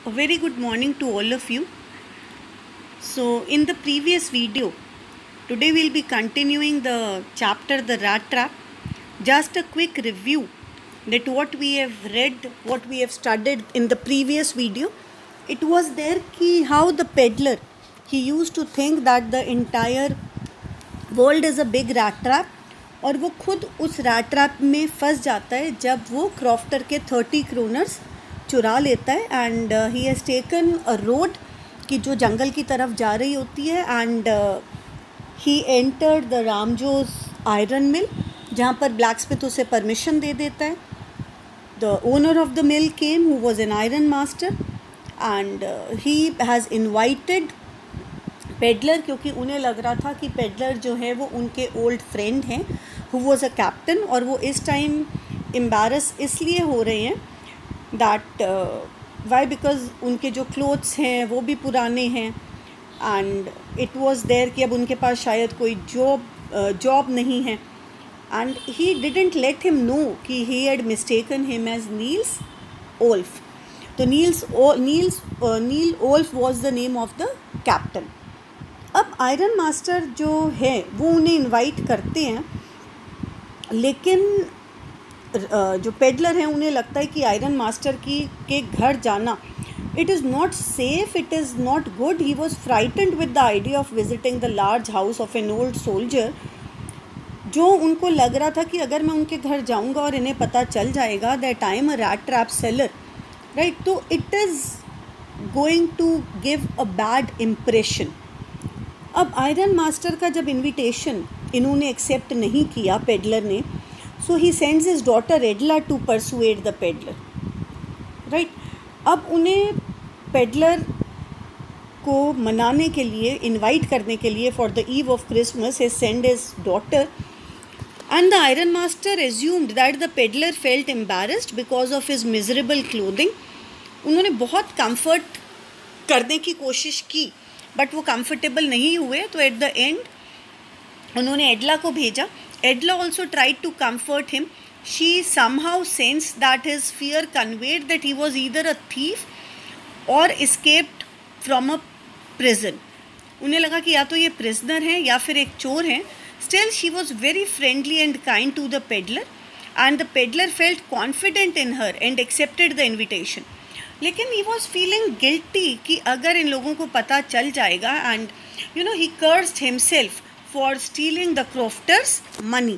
A very good morning to all of you. So, in the previous video, today we'll be continuing the chapter The Rat Trap. Just a quick review that what we have read, what we have studied in the previous video. It was there कि how the peddler, he used to think that the entire world is a big rat trap और वो खुद उस rat trap में फंस जाता है जब वो क्रॉफ्टर के 30 क्रोनर्स चुरा लेता है and he has taken a road कि जो जंगल की तरफ जा रही होती है and he entered the Ramsjo iron mill जहाँ पर ब्लैक स्मिथ उसे परमिशन दे देता है. The owner of the mill came who was an iron master and he has invited peddler क्योंकि उन्हें लग रहा था कि पेडलर जो है वो उनके ओल्ड फ्रेंड हैं हु वॉज अ कैप्टन और वो इस टाइम एम्बैरस इसलिए हो रहे हैं दैट वाई बिकॉज उनके जो क्लोथ्स हैं वो भी पुराने हैं एंड इट वॉज देयर कि अब उनके पास शायद कोई जॉब नहीं है and he didn't let him know कि he had mistaken him as Nils Olof. तो Nils Olof was the name of the captain. अब आयरन मास्टर जो है वो उन्हें इनवाइट करते हैं लेकिन जो पेडलर हैं उन्हें लगता है कि आयरन मास्टर के घर जाना it is not safe, it is not good. He was frightened with the idea of visiting the large house of an old soldier. जो उनको लग रहा था कि अगर मैं उनके घर जाऊंगा और इन्हें पता चल जाएगा that I am a rat trap seller, right, तो it is going to give a bad impression. अब आयरन मास्टर का जब इन्विटेशन इन्होंने एक्सेप्ट नहीं किया पेडलर ने, so he sends his daughter Edla to persuade the peddler, right. अब उन्हें पेडलर को मनाने के लिए, इनवाइट करने के लिए for the eve of Christmas he send his daughter and the iron master assumed that the peddler felt embarrassed because of his miserable clothing. उन्होंने बहुत कंफर्ट करने की कोशिश की बट वो कंफर्टेबल नहीं हुए, तो एट द एंड उन्होंने एडला को भेजा. Edla also tried to comfort him. She somehow sensed that his fear conveyed that he was either a thief or escaped from a prison. उन्हें लगा कि या तो ये prisoner हैं या फिर एक चोर हैं. Still she was very friendly and kind to the peddler and the peddler felt confident in her and accepted the invitation. लेकिन he was feeling guilty कि अगर इन लोगों को पता चल जाएगा and he cursed himself for stealing the crofters money.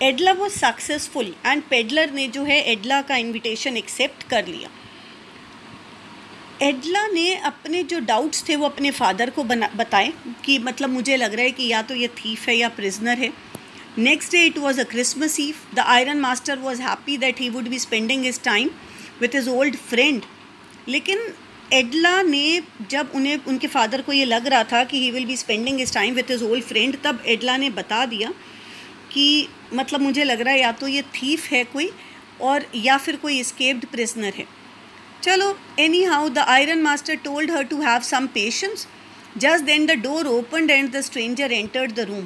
एडला was successful and peddler ने जो है एडला का इन्विटेशन एक्सेप्ट कर लिया. एडला ने अपने जो डाउट्स थे वो अपने फादर को बताए कि मतलब मुझे लग रहा है कि या तो ये थीफ है या प्रिजनर है. Next day it was a Christmas Eve. The iron master was happy that he would be spending his time with his old friend. लेकिन एडला ने जब उनके फादर को ये लग रहा था कि he will be spending his time with his old friend, तब एडला ने बता दिया कि मतलब मुझे लग रहा है या तो ये थीफ है कोई और या फिर कोई एस्केप्ड प्रिजनर है. चलो, anyhow the iron master told her to have some patience. Just then the door opened and the stranger entered the room.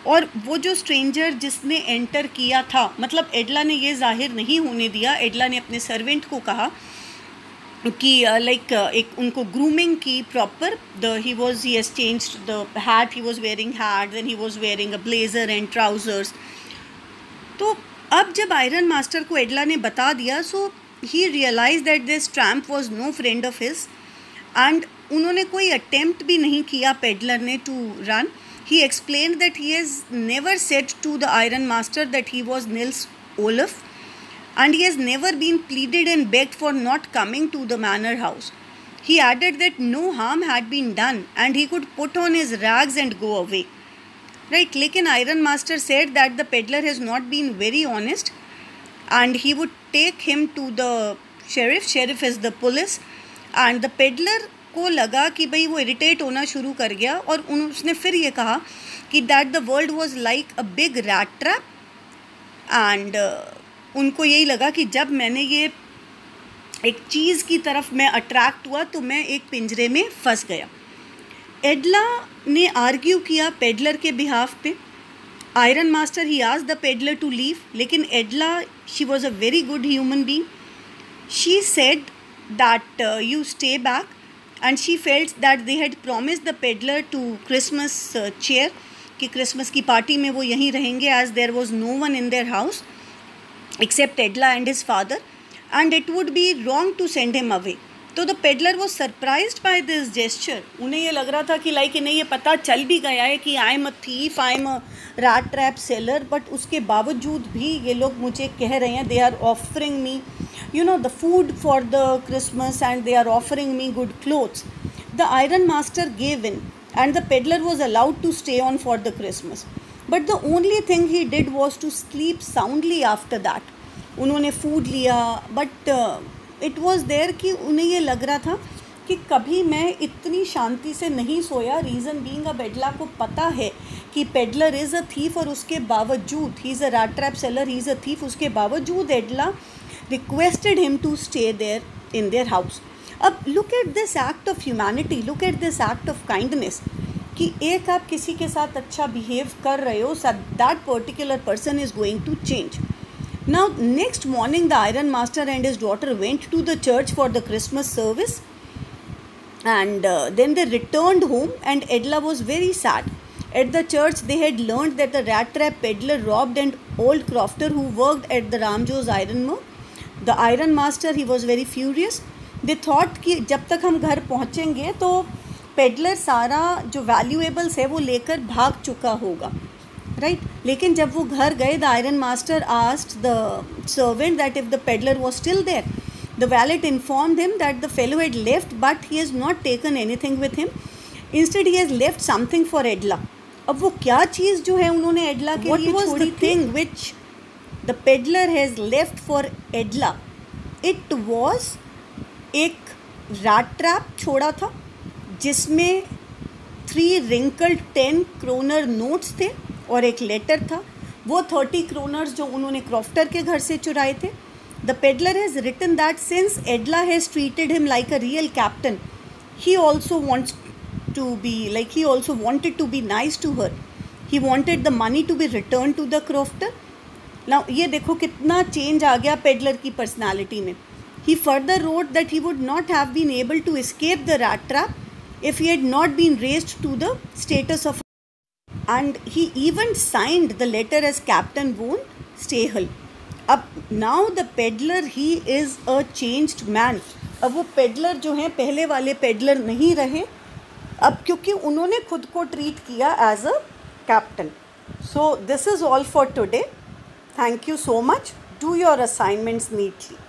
और वो जो स्ट्रेंजर जिसने एंटर किया था, मतलब एडला ने ये जाहिर नहीं होने दिया. एडला ने अपने सर्वेंट को कहा कि एक उनको ग्रूमिंग की proper. He has changed the hat, he was wearing hat, then he was wearing a blazer and trousers. तो अब जब आयरन मास्टर को एडला ने बता दिया, so he realize that this tramp was no friend of his and उन्होंने कोई attempt भी नहीं किया पेडलर ने to run. He explained that he has never said to the iron master that he was Nils Olof and he has never been pleaded and begged for not coming to the manor house. He added that no harm had been done and he could put on his rags and go away. Right? Lekin Iron Master said that the peddler has not been very honest and he would take him to the sheriff. Sheriff is the police. And the peddler को लगा कि भाई वो irritate होना शुरू कर गया और उसने फिर ये कहा कि that the world was like a big rat trap and उनको यही लगा कि जब मैंने ये एक चीज़ की तरफ मैं अट्रैक्ट हुआ तो मैं एक पिंजरे में फंस गया. एडला ने आर्ग्यू किया पेडलर के बिहाफ पे. Iron master he asked the peddler to leave, लेकिन Edla she was a very good human being. She said that you stay back, and she felt that they had promised the peddler to Christmas cheer कि Christmas की party में वो यहीं रहेंगे, as there was no one in their house except Edla and his father, and it would be wrong to send him away. तो the peddler was surprised by this gesture. उन्हें ये लग रहा था कि लाइक इन्हें ये पता चल भी गया है कि I am a thief, I am a rat trap seller, but उसके बावजूद भी ये लोग मुझे कह रहे हैं, they are offering me the food for the Christmas and they are offering me good clothes. The iron master gave in and the peddler was allowed to stay on for the Christmas. But the only thing he did was to sleep soundly after that. उन्होंने food लिया, but it was there कि उन्हें ये लग रहा था कि कभी मैं इतनी शांति से नहीं सोया. रीज़न बीइंग अब एडला को पता है कि पेडलर इज़ अ थीफ, और उसके बावजूद he is a rat trap seller, he is a thief, उसके बावजूद Edla requested him to stay there in their house. अब look at this act of humanity, look at this act of kindness कि एक आप किसी के साथ अच्छा बिहेव कर रहे हो, that particular person is going to change. Now next morning the iron master and his daughter went to the church for the Christmas service, and then they returned home, and Edla was very sad. At the church they had learned that the rat trap peddler robbed an old crofter who worked at the Ramjo's iron mill. The iron master, he was very furious. They thought कि जब तक हम घर पहुँचेंगे तो peddler सारा जो valuables है वो लेकर भाग चुका होगा, राइट. लेकिन जब वो घर गए, the iron master asked the servant that if the peddler was still there. The valet informed him that the fellow had left, but he has not taken anything with him. Instead he has left something for Edla. अब वो क्या चीज़ जो है उन्होंने एडला के लिए छोड़ी थी, thing which the peddler has left for एडला, it was एक रैट ट्रैप छोड़ा था जिसमें 3 रिंकल्ड 10 क्रोनर नोट्स थे और एक लेटर था. वो 30 क्रोनर्स जो उन्होंने क्रॉफ्टर के घर से चुराए थे. The peddler has written that since Edla has treated him like a real captain, he also wants to be like, he also wanted to be nice to her. He wanted the money to be return to the crofter. Now ये देखो कितना change आ गया peddler की personality में. He further wrote that he would not have been able to escape the rat trap if he had not been raised to the status of, and he even signed the letter as Captain Von Stahel. अब now the peddler, he is a changed man. अब वो peddler जो हैं पहले वाले peddler नहीं रहे अब, क्योंकि उन्होंने खुद को ट्रीट किया as a captain. So this is all for today. Thank you so much. Do your assignments neatly.